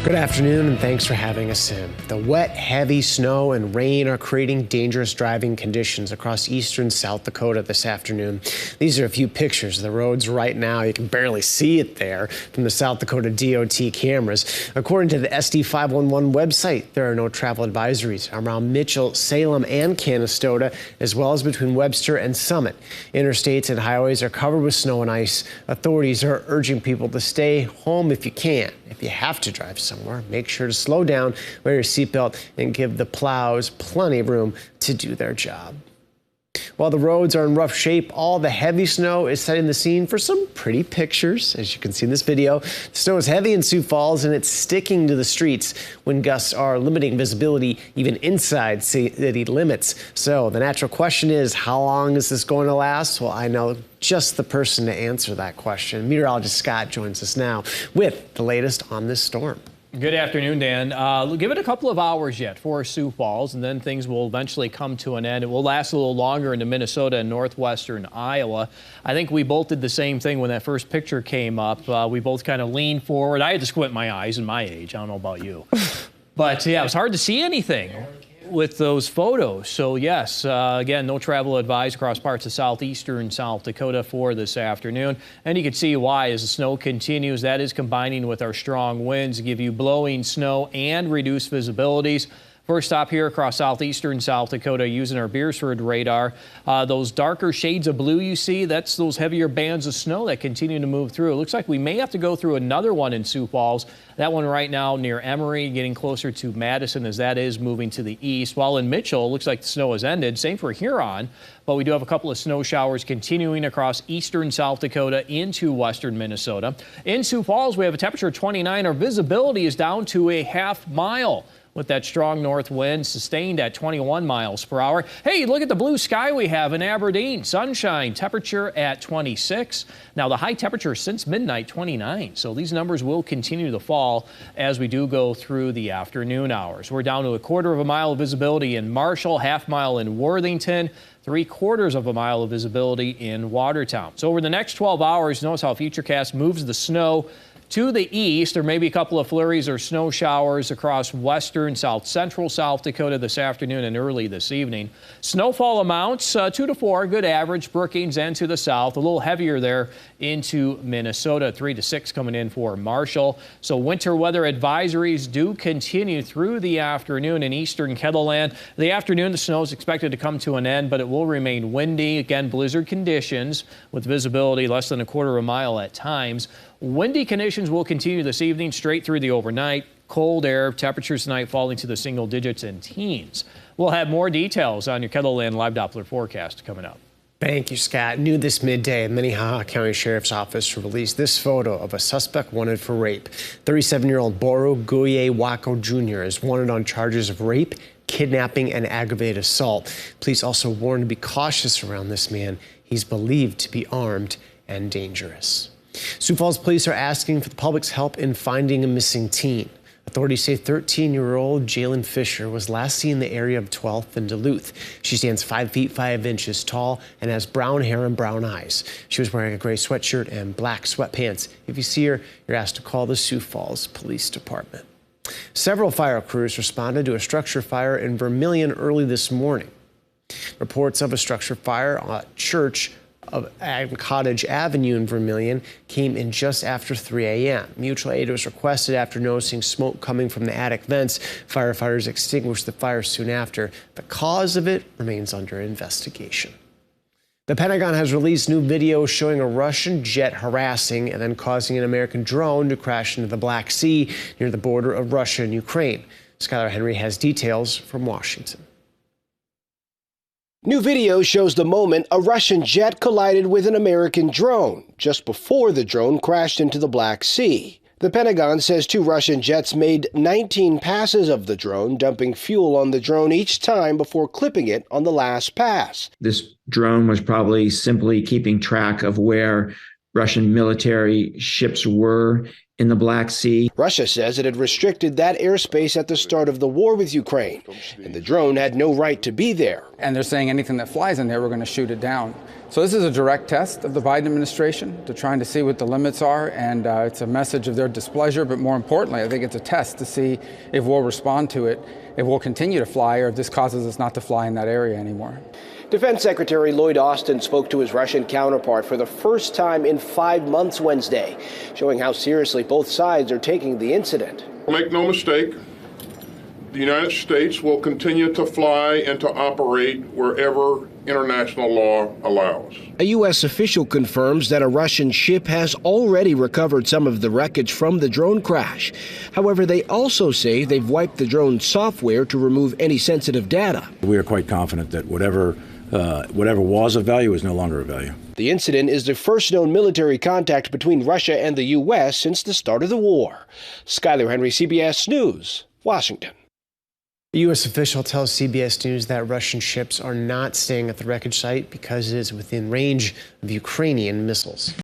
Good afternoon, and thanks for having us in. The wet, heavy snow and rain are creating dangerous driving conditions across eastern South Dakota this afternoon. These are a few pictures of the roads right now. You can barely see it there from the South Dakota DOT cameras. According to the SD 511 website, there are no travel advisories around Mitchell, Salem, and Canastota, as well as between Webster and Summit. Interstates and highways are covered with snow and ice. Authorities are urging people to stay home if you can. If you have to drive somewhere, make sure to slow down, wear your seatbelt, and give the plows plenty of room to do their job. While the roads are in rough shape, all the heavy snow is setting the scene for some pretty pictures. As you can see in this video, the snow is heavy in Sioux Falls and it's sticking to the streets. Wind gusts are limiting visibility even inside city limits. So the natural question is, how long is this going to last? Well, I know just the person to answer that question. Meteorologist Scott joins us now with the latest on this storm. Good afternoon, Dan. Give it a couple of hours yet for Sioux Falls, and then things will eventually come to an end. It will last a little longer into Minnesota and northwestern Iowa. I think we both did the same thing when that first picture came up. We both kind of leaned forward. I had to squint my eyes in my age. I don't know about you. But yeah, it was hard to see anything with those photos. So yes, again, no travel advised across parts of southeastern South Dakota for this afternoon. And you can see why as the snow continues. That is combining with our strong winds to give you blowing snow and reduced visibilities. First stop here across southeastern South Dakota using our Beersford radar. Those darker shades of blue you see, that's those heavier bands of snow that continue to move through. It looks like we may have to go through another one in Sioux Falls. That one right now near Emory, getting closer to Madison as that is moving to the east. While in Mitchell, it looks like the snow has ended. Same for Huron, but we do have a couple of snow showers continuing across eastern South Dakota into western Minnesota. In Sioux Falls, we have a temperature of 29. Our visibility is down to a half mile, with that strong north wind sustained at 21 miles per hour. Hey, look at the blue sky we have in Aberdeen. Sunshine, temperature at 26. Now the high temperature since midnight, 29. So these numbers will continue to fall as we do go through the afternoon hours. We're down to a quarter of a mile of visibility in Marshall, half mile in Worthington, 3/4 of a mile of visibility in Watertown. So over the next 12 hours, notice how Futurecast moves the snow to the east. There may be a couple of flurries or snow showers across western, south central South Dakota this afternoon and early this evening. Snowfall amounts 2 to 4, good average. Brookings and to the south, a little heavier there into Minnesota. 3 to 6 coming in for Marshall. So winter weather advisories do continue through the afternoon in eastern Kettleland. The afternoon, the snow is expected to come to an end, but it will remain windy. Again, blizzard conditions with visibility less than a quarter of a mile at times. Windy conditions will continue this evening straight through the overnight. Cold air, temperatures tonight falling to the single digits and teens. We'll have more details on your Kettleland Live Doppler forecast coming up. Thank you, Scott. New this midday, Minnehaha County Sheriff's Office released this photo of a suspect wanted for rape. 37-year-old Boru Guye Wako Jr. is wanted on charges of rape, kidnapping, and aggravated assault. Police also warned to be cautious around this man. He's believed to be armed and dangerous. Sioux Falls police are asking for the public's help in finding a missing teen. Authorities say 13-year-old Jalen Fisher was last seen in the area of 12th and Duluth. She stands 5 feet 5 inches tall and has brown hair and brown eyes. She was wearing a gray sweatshirt and black sweatpants. If you see her, you're asked to call the Sioux Falls Police Department. Several fire crews responded to a structure fire in Vermillion early this morning. Reports of a structure fire at Church of Cottage Avenue in Vermillion came in just after 3 a.m. Mutual aid was requested after noticing smoke coming from the attic vents. Firefighters extinguished the fire soon after. The cause of it remains under investigation. The Pentagon has released new video showing a Russian jet harassing and then causing an American drone to crash into the Black Sea near the border of Russia and Ukraine. Skylar Henry has details from Washington. New video shows the moment a Russian jet collided with an American drone just before the drone crashed into the Black Sea. The Pentagon says 2 Russian jets made 19 passes of the drone, dumping fuel on the drone each time before clipping it on the last pass. This drone was probably simply keeping track of where Russian military ships were in the Black Sea. Russia says it had restricted that airspace at the start of the war with Ukraine, and the drone had no right to be there. And they're saying anything that flies in there, we're going to shoot it down. So this is a direct test of the Biden administration to trying to see what the limits are, and it's a message of their displeasure, but more importantly, I think it's a test to see if we'll respond to it, if we'll continue to fly, or if this causes us not to fly in that area anymore. Defense Secretary Lloyd Austin spoke to his Russian counterpart for the first time in 5 months Wednesday, showing how seriously both sides are taking the incident. Make no mistake, the United States will continue to fly and to operate wherever international law allows. A U.S. official confirms that a Russian ship has already recovered some of the wreckage from the drone crash. However, they also say they've wiped the drone software to remove any sensitive data. We are quite confident that whatever was of value is no longer of value. The incident is the first known military contact between Russia and the U.S. since the start of the war. Skyler Henry, CBS News, Washington. A U.S. official tells CBS News that Russian ships are not staying at the wreckage site because it is within range of Ukrainian missiles.